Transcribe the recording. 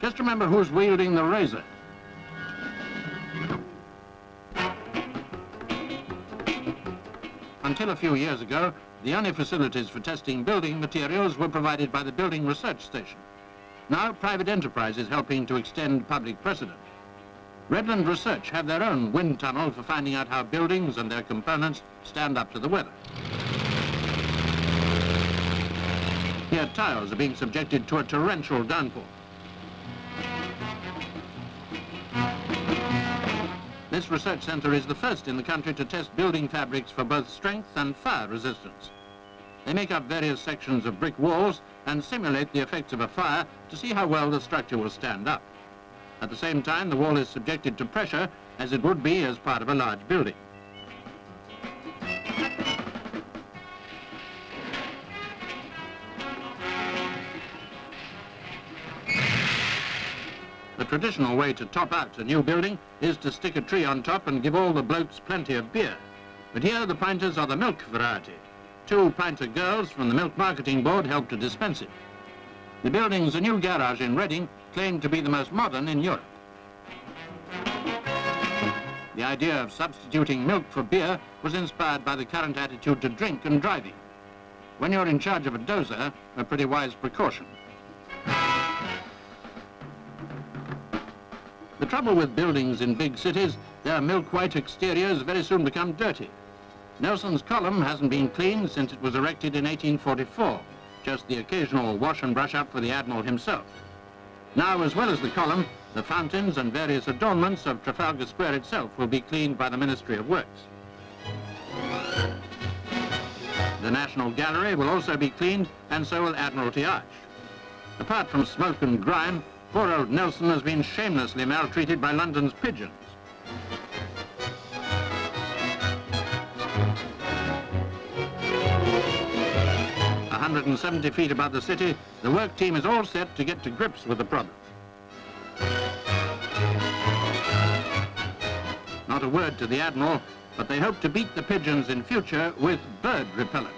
Just remember who's wielding the razor. Until a few years ago, the only facilities for testing building materials were provided by the Building Research Station. Now, private enterprise is helping to extend public precedent. Redland Research have their own wind tunnel for finding out how buildings and their components stand up to the weather. Here, tiles are being subjected to a torrential downpour. This research centre is the first in the country to test building fabrics for both strength and fire resistance. They make up various sections of brick walls and simulate the effects of a fire to see how well the structure will stand up. At the same time, the wall is subjected to pressure as it would be as part of a large building. The traditional way to top out a new building is to stick a tree on top and give all the blokes plenty of beer. But here the pinters are the milk variety. 2 Pinta Girls from the Milk Marketing Board help to dispense it. The building's a new garage in Reading, claimed to be the most modern in Europe. The idea of substituting milk for beer was inspired by the current attitude to drink and driving. When you're in charge of a dozer, a pretty wise precaution. The trouble with buildings in big cities, their milk-white exteriors very soon become dirty. Nelson's column hasn't been cleaned since it was erected in 1844, just the occasional wash and brush up for the Admiral himself. Now, as well as the column, the fountains and various adornments of Trafalgar Square itself will be cleaned by the Ministry of Works. The National Gallery will also be cleaned, and so will Admiralty Arch. Apart from smoke and grime, poor old Nelson has been shamelessly maltreated by London's pigeons. 170 feet above the city, the work team is all set to get to grips with the problem. Not a word to the Admiral, but they hope to beat the pigeons in future with bird repellent.